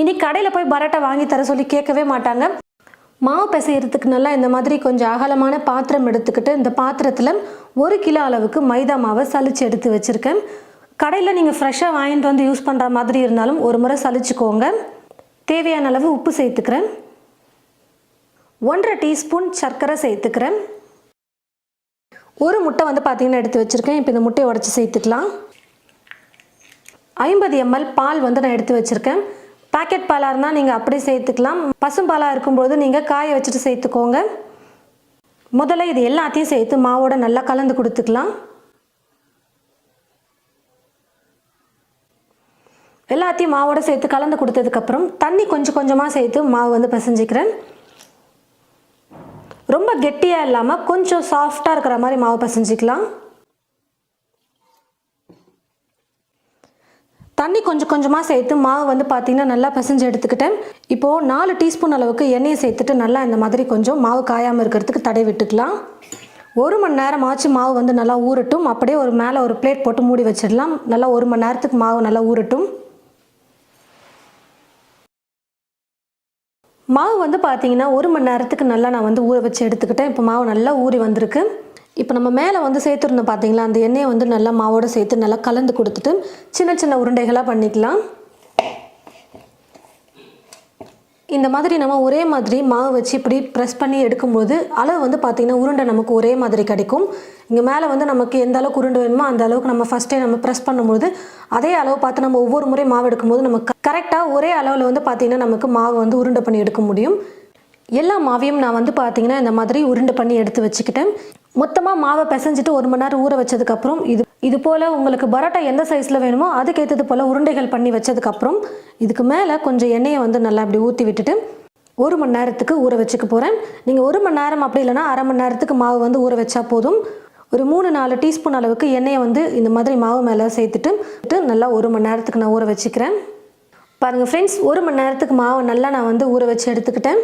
இனி கடையில் போய் பரோட்டா வாங்கி தர சொல்லி கேட்கவே மாட்டாங்க. மாவு பிசைகிறதுக்கு நல்லா இந்த மாதிரி கொஞ்சம் அகலமான பாத்திரம் எடுத்துக்கிட்டு இந்த பாத்திரத்தில் 1 கிலோ அளவுக்கு மைதா மாவை சலிச்சு எடுத்து வச்சுருக்கேன். கடையில் நீங்கள் ஃப்ரெஷ்ஷாக வாங்கிட்டு வந்து யூஸ் பண்ணுற மாதிரி இருந்தாலும் ஒரு முறை சலிச்சுக்கோங்க. தேவையான அளவு உப்பு சேர்த்துக்கிறேன். 1.5 டீஸ்பூன் சர்க்கரை சேர்த்துக்கிறேன். ஒரு முட்டை வந்து பார்த்திங்கன்னா எடுத்து வச்சுருக்கேன். இப்போ இந்த முட்டையை உடச்சி சேர்த்துக்கலாம். 50 ml பால் வந்து நான் எடுத்து வச்சுருக்கேன். பாக்கெட் பாலாக இருந்தால் நீங்கள் அப்படியே சேர்த்துக்கலாம். பசும்பாலாக இருக்கும்போது நீங்கள் காய வச்சுட்டு சேர்த்துக்கோங்க. முதல்ல இது எல்லாத்தையும் சேர்த்து மாவோட நல்லா கலந்து கொடுத்துக்கலாம். எல்லாத்தையும் மாவோட சேர்த்து கலந்து கொடுத்ததுக்கப்புறம் தண்ணி கொஞ்சம் கொஞ்சமாக சேர்த்து மாவு வந்து பிசைஞ்சிக்கிறேன். ரொம்ப கெட்டியாக இல்லாமல் கொஞ்சம் சாஃப்டாக இருக்கிற மாதிரி மாவு பிசைஞ்சிக்கலாம். தண்ணி கொஞ்சம் கொஞ்சமாக சேர்த்து மாவு வந்து பார்த்திங்கன்னா நல்லா பிசைஞ்சு எடுத்துக்கிட்டேன். இப்போது 4 டீஸ்பூன் அளவுக்கு எண்ணெயை சேர்த்துட்டு நல்லா இந்த மாதிரி கொஞ்சம் மாவு காயாமல் இருக்கிறதுக்கு தடவி விட்டுக்கலாம். 1 மணி நேரம் ஆச்சு மாவு வந்து நல்லா ஊறட்டும். அப்படியே மேலே ஒரு பிளேட் போட்டு மூடி வச்சிடலாம். நல்லா 1 மணி நேரத்துக்கு மாவு நல்லா ஊறட்டும். மாவு வந்து பார்த்திங்கன்னா 1 மணி நேரத்துக்கு நல்லா நான் வந்து ஊற வச்சு எடுத்துக்கிட்டேன். இப்போ மாவு நல்லா ஊறி வந்திருக்கு. இப்போ நம்ம மேலே வந்து சேர்த்துருந்தோம் பார்த்திங்களா, அந்த எண்ணெயை வந்து நல்லா மாவோடு சேர்த்து நல்லா கலந்து கொடுத்துட்டு சின்ன சின்ன உருண்டைகளாக பண்ணிக்கலாம். இந்த மாதிரி நம்ம ஒரே மாதிரி மாவு வச்சு இப்படி ப்ரெஸ் பண்ணி எடுக்கும்போது அளவு வந்து பார்த்திங்கன்னா உருண்டை நமக்கு ஒரே மாதிரி கிடைக்கும். இங்கே மேலே வந்து நமக்கு எந்த அளவுக்கு உருண்டை வேணுமோ அந்த அளவுக்கு நம்ம ஃபஸ்ட்டே நம்ம ப்ரெஸ் பண்ணும்போது அதே அளவு பார்த்து நம்ம ஒவ்வொரு முறை மாவு எடுக்கும்போது நமக்கு கரெக்டாக ஒரே அளவில் வந்து பார்த்திங்கன்னா நமக்கு மாவு வந்து உருண்டை பண்ணி எடுக்க முடியும். எல்லா மாவையும் நான் வந்து பார்த்திங்கன்னா இந்த மாதிரி உருண்டை பண்ணி எடுத்து வச்சுக்கிட்டேன். மொத்தமாக மாவை பிசைஞ்சிட்டு 1 மணி நேரம் ஊற வச்சதுக்கப்புறம் இது போல் உங்களுக்கு பரோட்டா எந்த சைஸில் வேணுமோ அதுக்கேற்றது போல் உருண்டைகள் பண்ணி வச்சதுக்கப்புறம் இதுக்கு மேலே கொஞ்சம் எண்ணெயை வந்து நல்லா அப்படி ஊற்றி விட்டுட்டு 1 மணி நேரத்துக்கு ஊற வச்சுக்க போகிறேன். நீங்கள் 1 மணி நேரம் அப்படி இல்லைனா அரை மணி நேரத்துக்கு மாவு வந்து ஊற வச்சா போதும். ஒரு 3-4 டீஸ்பூன் அளவுக்கு எண்ணெயை வந்து இந்த மாதிரி மாவு மேலே சேர்த்துட்டு நல்லா 1 மணி நேரத்துக்கு நான் ஊற வச்சுக்கிறேன். பாருங்கள் ஃப்ரெண்ட்ஸ், 1 மணி நேரத்துக்கு மாவை நல்லா நான் வந்து ஊற வச்சு எடுத்துக்கிட்டேன்.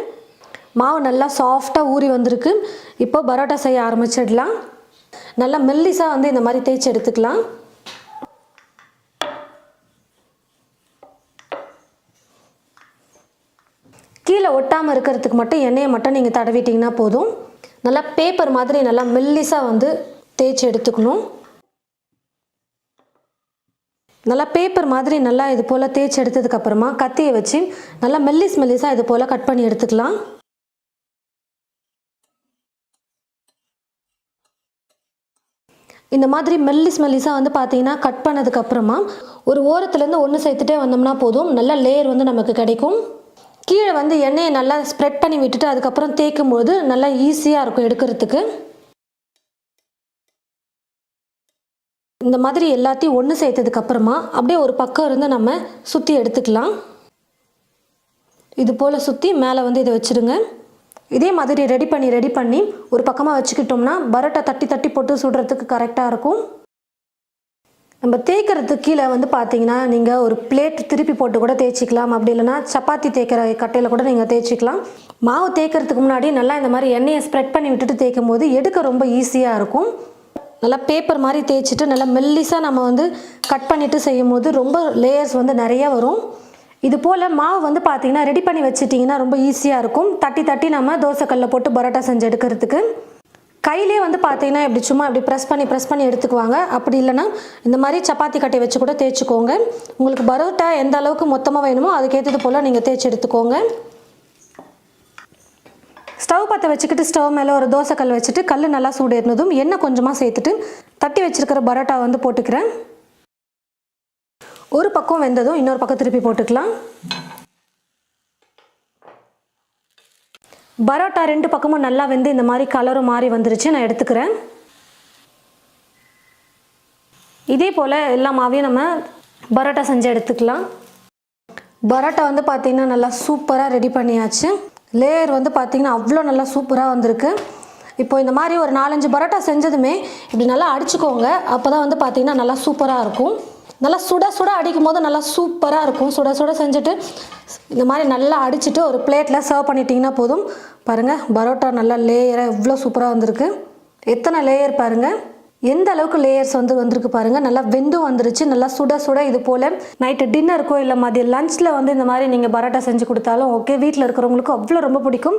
மாவு நல்லா சாஃப்டாக ஊறி வந்திருக்கு. இப்போ பரோட்டா செய்ய ஆரம்பிச்சிடலாம். நல்லா மெல்லிஸாக வந்து இந்த மாதிரி தேய்ச்சி எடுத்துக்கலாம். கீழே ஒட்டாமல் இருக்கிறதுக்கு மட்டும் எண்ணெயை மட்டும் நீங்கள் தடவிட்டிங்கன்னா போதும். நல்லா பேப்பர் மாதிரி நல்லா மெல்லிஸாக வந்து தேய்ச்சி எடுத்துக்கணும். நல்லா பேப்பர் மாதிரி நல்லா இது போல் தேய்ச்சி எடுத்ததுக்கப்புறமா கத்தியை வச்சு நல்லா மெல்லிஸாக இது போல் கட் பண்ணி எடுத்துக்கலாம். இந்த மாதிரி மெல்லிஸாக வந்து பார்த்தீங்கன்னா கட் பண்ணதுக்கப்புறமா ஒரு ஓரத்துலேருந்து ஒன்று சேர்த்துட்டே வந்தோம்னா போதும். நல்ல லேயர் வந்து நமக்கு கிடைக்கும். கீழே வந்து எண்ணெயை நல்லா ஸ்ப்ரெட் பண்ணி விட்டுட்டு அதுக்கப்புறம் தேய்க்கும் போது நல்லா ஈஸியாக இருக்கும் எடுக்கிறதுக்கு. இந்த மாதிரி எல்லாத்தையும் ஒன்று சேர்த்ததுக்கப்புறமா அப்படியே ஒரு பக்கம் இருந்து நம்ம சுற்றி எடுத்துக்கலாம். இது போல் சுற்றி மேலே வந்து இதை வச்சுடுங்க. இதே மாதிரி ரெடி பண்ணி ஒரு பக்கமாக வச்சுக்கிட்டோம்னா பரோட்டா தட்டி போட்டு சுடுறதுக்கு கரெக்டாக இருக்கும். நம்ம தேய்க்கிறதுக்கு கீழே வந்து பார்த்தீங்கன்னா நீங்கள் ஒரு பிளேட் திருப்பி போட்டு கூட தேய்ச்சிக்கலாம். அப்படி இல்லைனா சப்பாத்தி தேய்க்கிற கட்டையில் கூட நீங்கள் தேய்ச்சிக்கலாம். மாவு தேய்க்கிறதுக்கு முன்னாடி நல்லா இந்த மாதிரி எண்ணெயை ஸ்ப்ரெட் பண்ணி விட்டுட்டு தேய்க்கும் போது எடுக்க ரொம்ப ஈஸியாக இருக்கும். நல்லா பேப்பர் மாதிரி தேய்ச்சிட்டு நல்லா மெல்லிஸாக நம்ம வந்து கட் பண்ணிவிட்டு செய்யும் போது ரொம்ப லேயர்ஸ் வந்து நிறையா வரும். இது போல் மாவு வந்து பார்த்திங்கன்னா ரெடி பண்ணி வச்சிட்டிங்கன்னா ரொம்ப ஈஸியாக இருக்கும். தட்டி நம்ம தோசைக்கல்லில் போட்டு பரோட்டா செஞ்சு எடுக்கிறதுக்கு. கையிலே வந்து பார்த்திங்கன்னா இப்படி சும்மா இப்படி ப்ரெஸ் பண்ணி எடுத்துக்குவாங்க. அப்படி இல்லைனா இந்த மாதிரி சப்பாத்தி கட்டையை வச்சு கூட தேய்ச்சிக்கோங்க. உங்களுக்கு பரோட்டா எந்த அளவுக்கு மொத்தமாக வேணுமோ அதுக்கேற்றது போல் நீங்கள் தேய்ச்சி எடுத்துக்கோங்க. ஸ்டவ் பற்ற வச்சுக்கிட்டு ஸ்டவ் மேலே ஒரு தோசைக்கல் வச்சுட்டு கல் நல்லா சூடு ஏறினதும் எண்ணெய் கொஞ்சமாக சேர்த்துட்டு தட்டி வச்சுருக்கிற பரோட்டா வந்து போட்டுக்கிறேன். ஒரு பக்கம் வெந்ததும் இன்னொரு பக்கம் திருப்பி போட்டுக்கலாம். பரோட்டா 2 பக்கமும் நல்லா வெந்து இந்த மாதிரி கலரும் மாறி வந்துருச்சு. நான் எடுத்துக்கிறேன். இதே போல் எல்லா மாவையும் நம்ம பரோட்டா செஞ்சு எடுத்துக்கலாம். பரோட்டா வந்து பார்த்திங்கன்னா நல்லா சூப்பராக ரெடி பண்ணியாச்சு. லேயர் வந்து பார்த்திங்கன்னா அவ்வளோ நல்லா சூப்பராக வந்திருக்கு. இப்போ இந்த மாதிரி ஒரு 4-5 பரோட்டா செஞ்சதுமே இப்படி நல்லா அடிச்சுக்கோங்க. அப்போ தான் வந்து பார்த்திங்கன்னா நல்லா சூப்பராக இருக்கும். நல்லா சுட அடிக்கும் போது நல்லா சூப்பராக இருக்கும். சுட செஞ்சுட்டு இந்த மாதிரி நல்லா அடிச்சுட்டு ஒரு பிளேட்டில் சர்வ் பண்ணிட்டிங்கன்னா போதும். பாருங்கள், பரோட்டா நல்லா லேயராக எவ்வளோ சூப்பராக வந்திருக்கு. எத்தனை லேயர் பாருங்கள். எந்த அளவுக்கு லேயர்ஸ் வந்திருக்கு பாருங்கள். நல்லா வெந்தும் வந்துருச்சு. நல்லா சுட சுட இது போல் நைட்டு டின்னருக்கோ இல்லை மதியம் லஞ்சில் இந்த மாதிரி நீங்கள் பரோட்டா செஞ்சு கொடுத்தாலும் ஓகே, வீட்டில் இருக்கிறவங்களுக்கு அவ்வளோ ரொம்ப பிடிக்கும்.